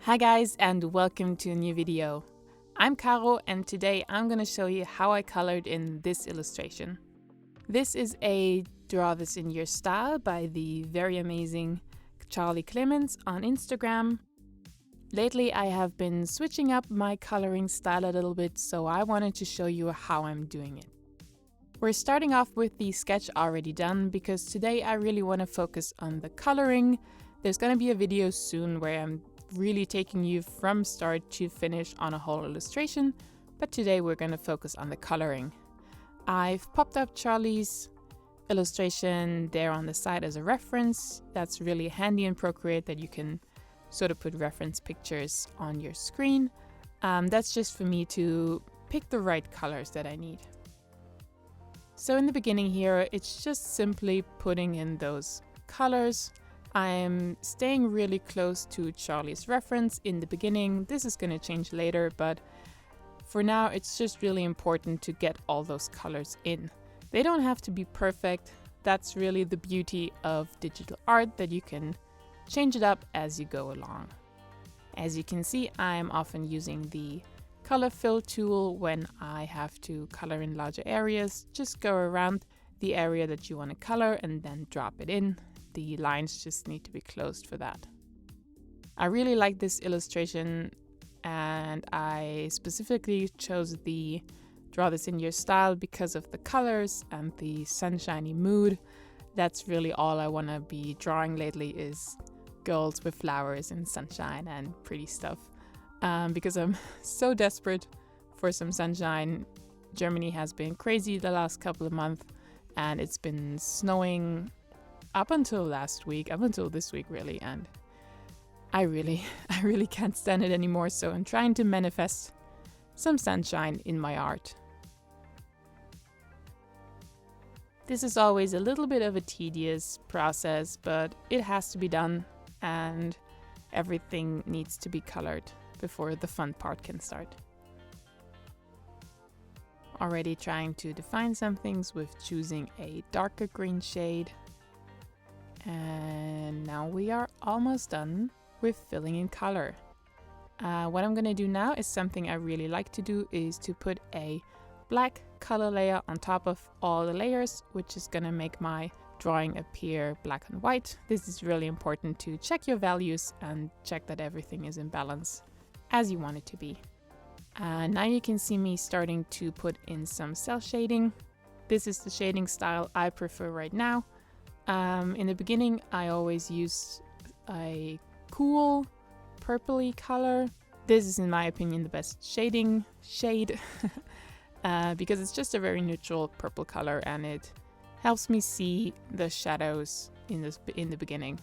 Hi guys, and welcome to a new video. I'm Caro, and today I'm going to show you how I colored in this illustration. This is a Draw This in Your Style by the very amazing Charlie Clements on Instagram. Lately I have been switching up my coloring style a little bit, so I wanted to show you how I'm doing it. We're starting off with the sketch already done because today I really want to focus on the coloring. There's going to be a video soon where I'm really taking you from start to finish on a whole illustration, but today we're going to focus on the coloring. I've popped up Charlie's illustration there on the side as a reference. That's really handy in Procreate that you can sort of put reference pictures on your screen. That's just for me to pick the right colors that I need. So in the beginning here, it's just simply putting in those colors. I'm staying really close to Charlie's reference in the beginning. This is going to change later, but for now it's just really important to get all those colors in. They don't have to be perfect. That's really the beauty of digital art, that you can change it up as you go along. As you can see, I'm often using the color fill tool when I have to color in larger areas. Just go around the area that you want to color and then drop it in. The lines just need to be closed for that. I really like this illustration, and I specifically chose the Draw This in Your Style because of the colors and the sunshiny mood. That's really all I want to be drawing lately, is girls with flowers and sunshine and pretty stuff. Because I'm so desperate for some sunshine. Germany has been crazy the last couple of months, and it's been snowing up until last week, up until this week really, and I really can't stand it anymore, so I'm trying to manifest some sunshine in my art. This is always a little bit of a tedious process, but it has to be done, and everything needs to be colored before the fun part can start. Already trying to define some things with choosing a darker green shade. And now we are almost done with filling in color. What I'm going to do now is something I really like to do, is to put a black color layer on top of all the layers, which is going to make my drawing appear black and white. This is really important to check your values and check that everything is in balance as you want it to be. Now you can see me starting to put in some cell shading. This is the shading style I prefer right now. In the beginning, I always use a cool purpley color. This is, in my opinion, the best shade because it's just a very neutral purple color, and it helps me see the shadows in the beginning.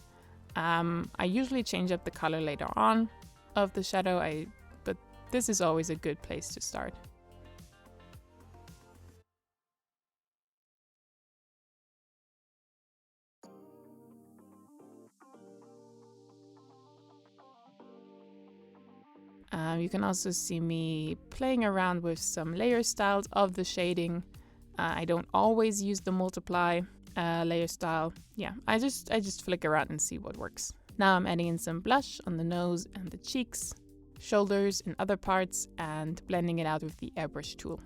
I usually change up the color later on of the shadow, but this is always a good place to start. You can also see me playing around with some layer styles of the shading. I don't always use the multiply layer style. Yeah, I just flick around and see what works. Now I'm adding in some blush on the nose and the cheeks, shoulders and other parts, and blending it out with the airbrush tool.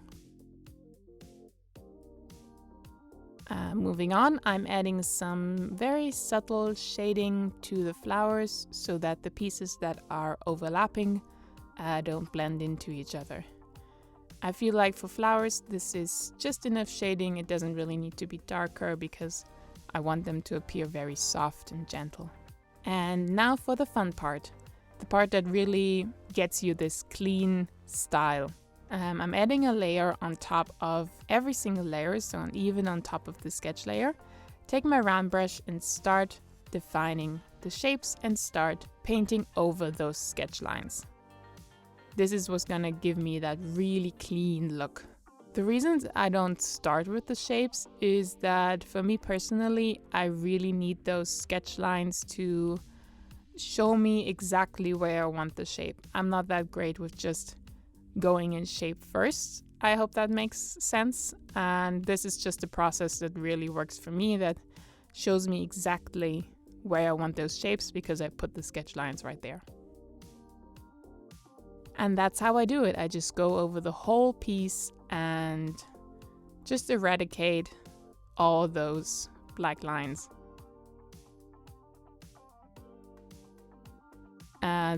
Moving on, I'm adding some very subtle shading to the flowers so that the pieces that are overlapping don't blend into each other. I feel like for flowers this is just enough shading. It doesn't really need to be darker because I want them to appear very soft and gentle. And now for the fun part, the part that really gets you this clean style. I'm adding a layer on top of every single layer, so even on top of the sketch layer. Take my round brush and start defining the shapes and start painting over those sketch lines. This is what's gonna give me that really clean look. The reasons I don't start with the shapes is that for me personally, I really need those sketch lines to show me exactly where I want the shape. I'm not that great with just going in shape first. I hope that makes sense. And this is just a process that really works for me, that shows me exactly where I want those shapes because I put the sketch lines right there. And that's how I do it. I just go over the whole piece and just eradicate all those black lines.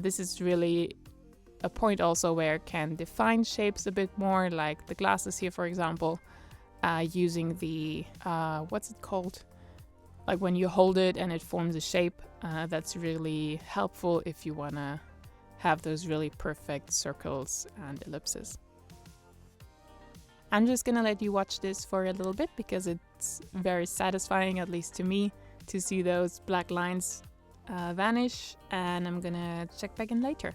This is really a point also where I can define shapes a bit more, like the glasses here, for example, using the, what's it called? Like when you hold it and it forms a shape, that's really helpful if you want to have those really perfect circles and ellipses. I'm just gonna let you watch this for a little bit because it's very satisfying, at least to me, to see those black lines vanish, and I'm gonna check back in later.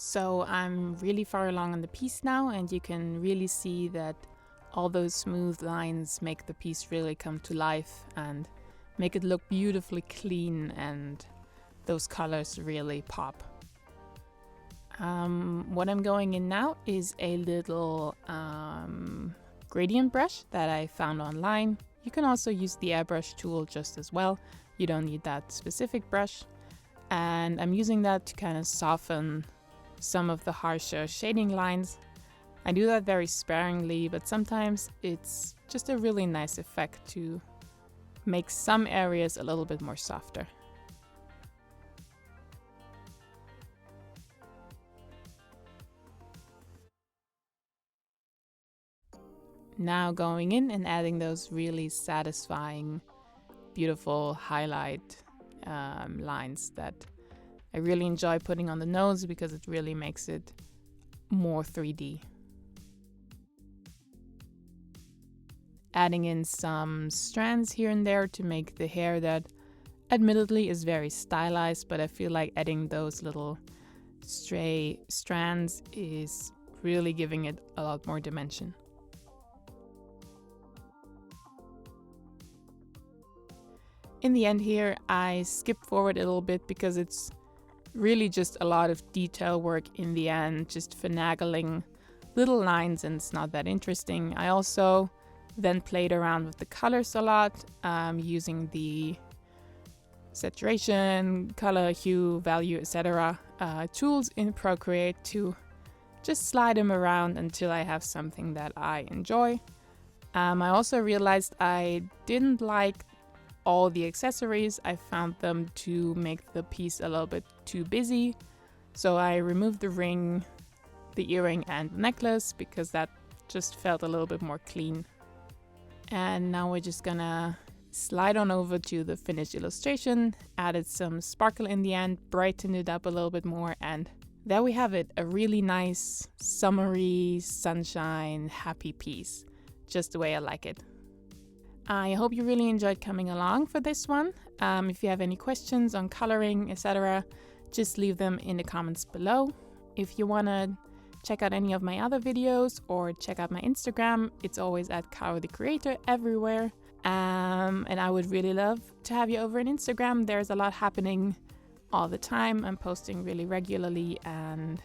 So I'm really far along on the piece now, and you can really see that all those smooth lines make the piece really come to life and make it look beautifully clean, and those colors really pop. What I'm going in now is a little gradient brush that I found online. You can also use the airbrush tool just as well. You don't need that specific brush. And I'm using that to kind of soften some of the harsher shading lines. I do that very sparingly, but sometimes it's just a really nice effect to make some areas a little bit more softer. Now going in and adding those really satisfying, beautiful highlight lines that I really enjoy putting on the nose because it really makes it more 3D. Adding in some strands here and there to make the hair that admittedly is very stylized, but I feel like adding those little stray strands is really giving it a lot more dimension. In the end here, I skipped forward a little bit because it's really just a lot of detail work in the end, just finagling little lines, and it's not that interesting. I also then played around with the colors a lot, using the saturation, color, hue, value, etc. Tools in Procreate to just slide them around until I have something that I enjoy. I also realized I didn't like all the accessories. I found them to make the piece a little bit too busy. So I removed the ring, the earring and the necklace because that just felt a little bit more clean. And now we're just gonna slide on over to the finished illustration, added some sparkle in the end, brightened it up a little bit more, and there we have it, a really nice, summery, sunshine, happy piece, just the way I like it. I hope you really enjoyed coming along for this one. If you have any questions on coloring, etc., just leave them in the comments below. If you want to check out any of my other videos or check out my Instagram, it's always at Caro the Creator everywhere. And I would really love to have you over on Instagram. There's a lot happening all the time. I'm posting really regularly, and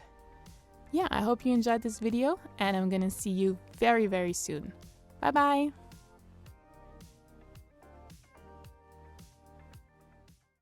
yeah, I hope you enjoyed this video, and I'm gonna see you very, very soon. Bye bye!